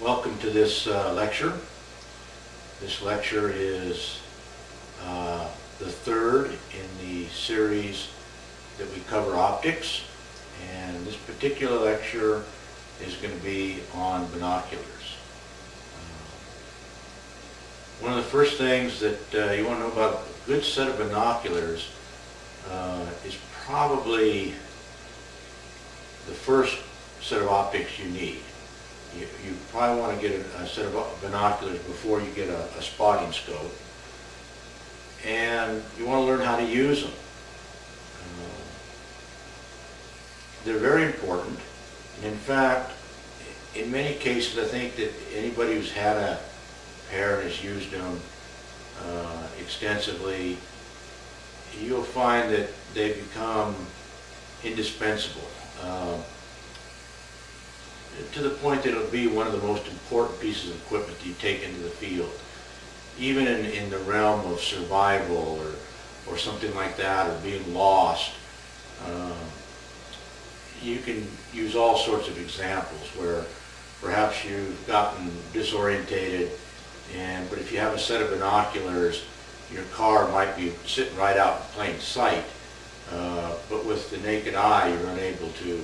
Welcome to this lecture. This lecture is the third in the series that we cover optics, and this particular lecture is going to be on binoculars. One of the first things that you want to know about a good set of binoculars is probably the first set of optics you need. You probably want to get a set of binoculars before you get a spotting scope, and you want to learn how to use them. They're very important, and in fact, in many cases, I think that anybody who's had a pair and has used them extensively, you'll find that they become indispensable. To the point that it'll be one of the most important pieces of equipment that you take into the field. Even in the realm of survival or something like that, or being lost, you can use all sorts of examples where perhaps you've gotten disorientated, but if you have a set of binoculars, your car might be sitting right out in plain sight, but with the naked eye you're unable to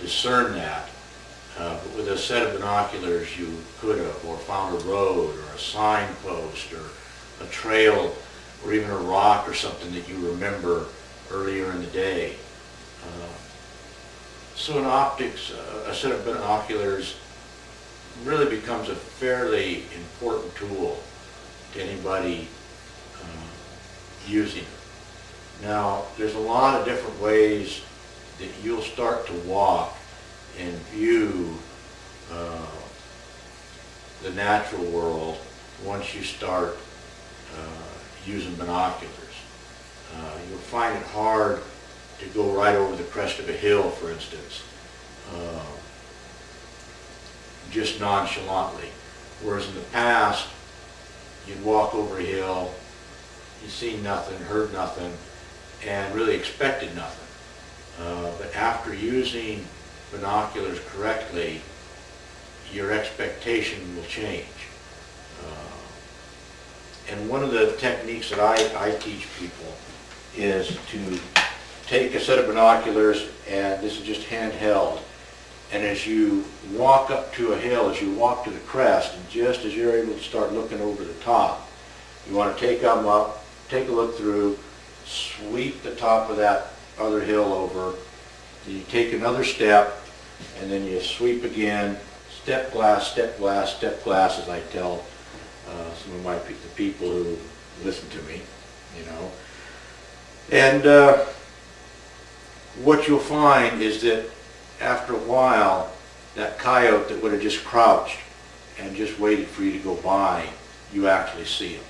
discern that. But with a set of binoculars you could have, or found a road, or a signpost, or a trail, or even a rock or something that you remember earlier in the day. So in optics, a set of binoculars really becomes a fairly important tool to anybody using it. Now, there's a lot of different ways that you'll start to walk and view the natural world once you start using binoculars. You'll find it hard to go right over the crest of a hill, for instance, just nonchalantly. Whereas in the past, you'd walk over a hill, you'd seen nothing, heard nothing, and really expected nothing. But after using binoculars correctly, your expectation will change. And one of the techniques that I teach people is to take a set of binoculars, and this is just handheld, and as you walk up to a hill, as you walk to the crest, and just as you're able to start looking over the top, you want to take them up, take a look through, sweep the top of that other hill over. You take another step, and then you sweep again, step glass, step glass, step glass, as I tell some of the people who listen to me, you know. And what you'll find is that after a while, that coyote that would have just crouched and just waited for you to go by, you actually see him.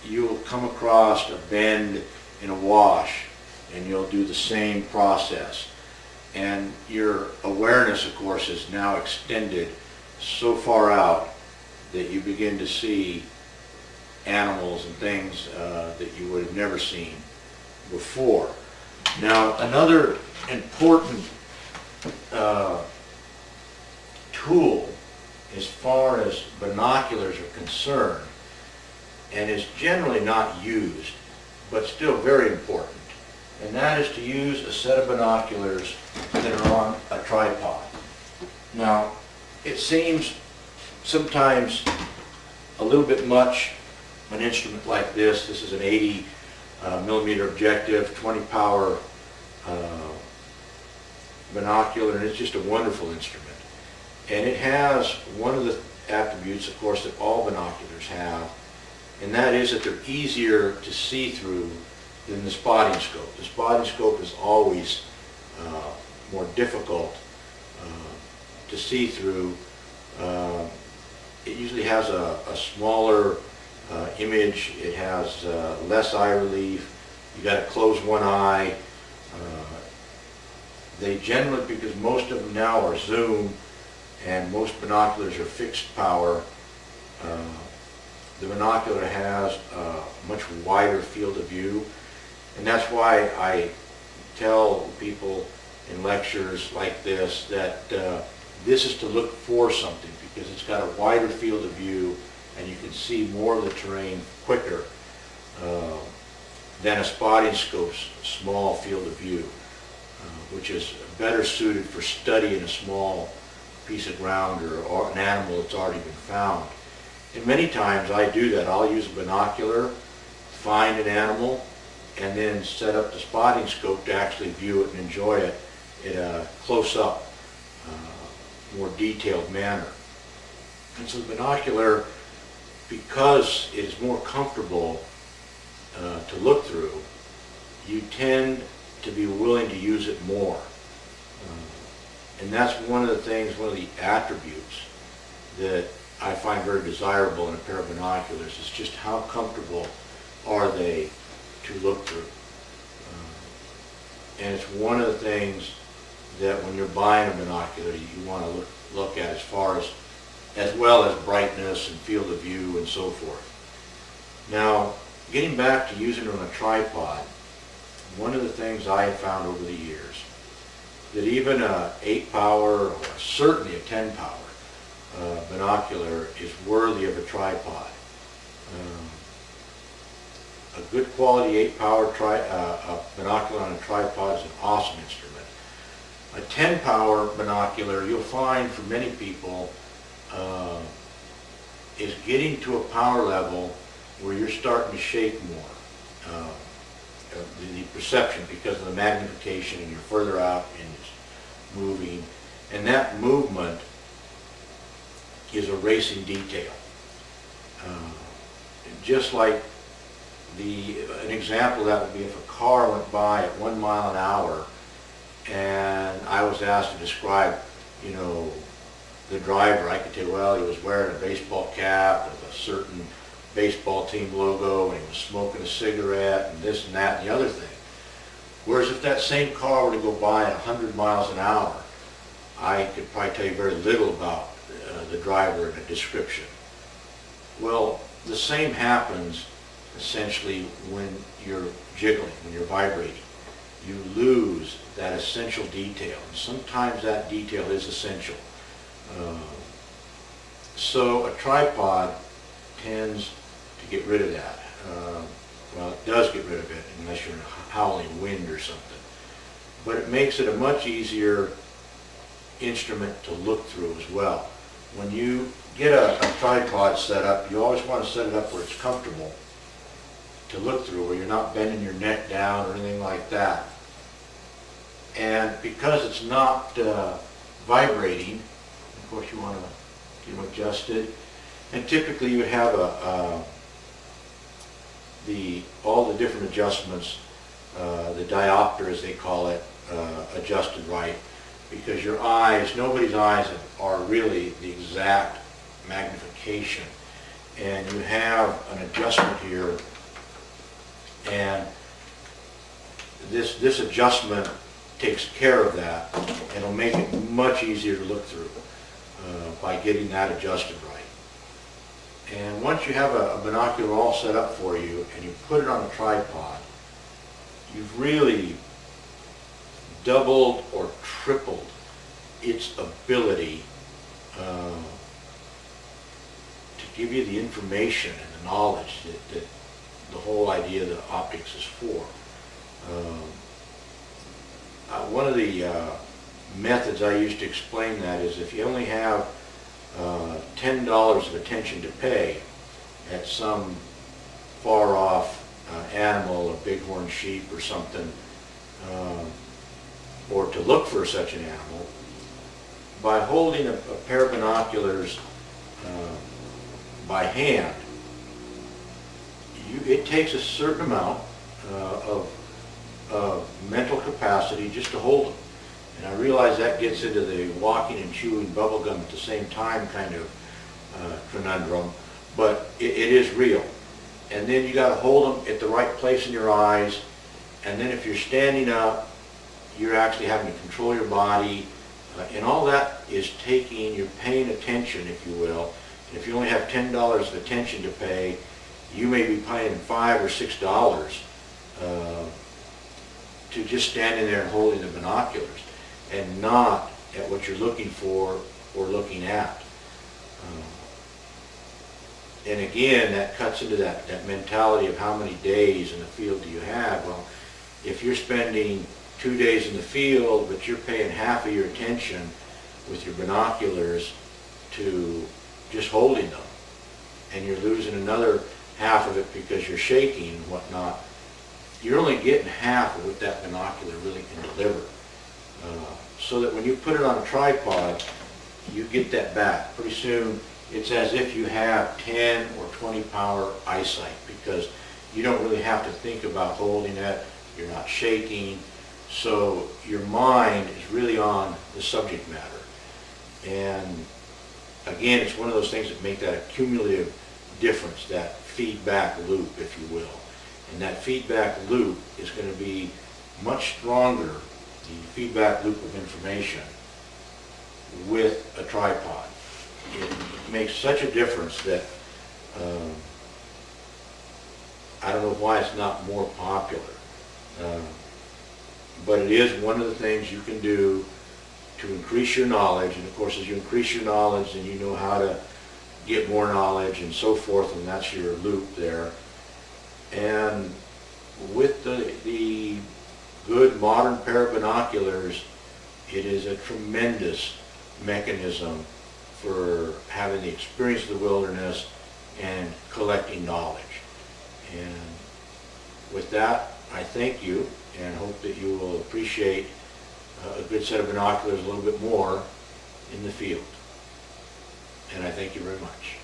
You'll come across a bend in a wash, and you'll do the same process. And your awareness, of course, is now extended so far out that you begin to see animals and things that you would have never seen before. Now, another important tool as far as binoculars are concerned, and is generally not used, but still very important, and that is to use a set of binoculars that are on a tripod. Now, it seems sometimes a little bit much, an instrument like this. This is an 80 millimeter objective, 20 power binocular, and it's just a wonderful instrument. And it has one of the attributes, of course, that all binoculars have, and that is that they're easier to see through than the spotting scope. The spotting scope is always more difficult to see through. It usually has a smaller image. It has less eye relief. You got to close one eye. They generally, because most of them now are zoom, and most binoculars are fixed power, the binocular has a much wider field of view, and that's why I tell people in lectures like this that this is to look for something because it's got a wider field of view and you can see more of the terrain quicker than a spotting scope's small field of view, which is better suited for studying a small piece of ground or an animal that's already been found. And many times I do that. I'll use a binocular, find an animal, and then set up the spotting scope to actually view it and enjoy it in a close-up, more detailed manner. And so the binocular, because it is more comfortable to look through, you tend to be willing to use it more. And that's one of the things, one of the attributes that I find very desirable in a pair of binoculars is just how comfortable are they to look through. And it's one of the things that when you're buying a binocular you want to look at as well as brightness and field of view and so forth. Now, getting back to using it on a tripod, one of the things I have found over the years that even a 8 power or certainly a 10 power binocular is worthy of a tripod. A good quality 8 power binocular on a tripod is an awesome instrument. A 10 power binocular, you'll find for many people, is getting to a power level where you're starting to shake more. The perception because of the magnification, and you're further out and it's moving, and that movement is erasing detail. Just like an example of that would be if a car went by at 1 mile an hour and I was asked to describe, the driver. I could tell, well, he was wearing a baseball cap with a certain baseball team logo and he was smoking a cigarette and this and that and the other thing. Whereas if that same car were to go by at 100 miles an hour, I could probably tell you very little about the driver in a description. Well, the same happens essentially when you're jiggling, when you're vibrating. You lose that essential detail, and sometimes that detail is essential. So a tripod tends to get rid of that. Well, it does get rid of it unless you're in a howling wind or something. But it makes it a much easier instrument to look through as well. When you get a tripod set up, you always want to set it up where it's comfortable to look through, where you're not bending your neck down or anything like that. And because it's not vibrating, of course you want to get them adjusted. And typically you have all the different adjustments, the diopter as they call it, adjusted right, because your eyes, nobody's eyes are really the exact magnification. And you have an adjustment here, and this adjustment takes care of that, and it'll make it much easier to look through by getting that adjusted right. And once you have a binocular all set up for you and you put it on a tripod, you've really doubled or tripled its ability to give you the information and the knowledge that the whole idea that optics is for. One of the methods I use to explain that is if you only have $10 of attention to pay at some far off animal, a bighorn sheep or something, or to look for such an animal, by holding a pair of binoculars by hand, it takes a certain amount of mental capacity just to hold them. And I realize that gets into the walking and chewing bubble gum at the same time kind of conundrum, but it is real. And then you got to hold them at the right place in your eyes, and then if you're standing up, you're actually having to control your body, and all that is you're paying attention, if you will. And if you only have $10 of attention to pay, you may be paying $5 or $6 to just standing there and holding the binoculars. and not at what you're looking for or looking at. And again, that cuts into that mentality of how many days in the field do you have. Well, if you're spending 2 days in the field, but you're paying half of your attention with your binoculars to just holding them, and you're losing another half of it because you're shaking and whatnot, you're only getting half of what that binocular really can deliver. So that when you put it on a tripod, you get that back. Pretty soon, it's as if you have 10 or 20 power eyesight, because you don't really have to think about holding it, you're not shaking, so your mind is really on the subject matter. And again, it's one of those things that make that cumulative difference, that feedback loop, if you will. And that feedback loop is going to be much stronger, the feedback loop of information, with a tripod. It makes such a difference that I don't know why it's not more popular. But it is one of the things you can do to increase your knowledge. And of course, as you increase your knowledge, then you know how to get more knowledge and so forth, and that's your loop there. And with the good modern pair of binoculars, it is a tremendous mechanism for having the experience of the wilderness and collecting knowledge. And with that, I thank you and hope that you will appreciate a good set of binoculars a little bit more in the field. And I thank you very much.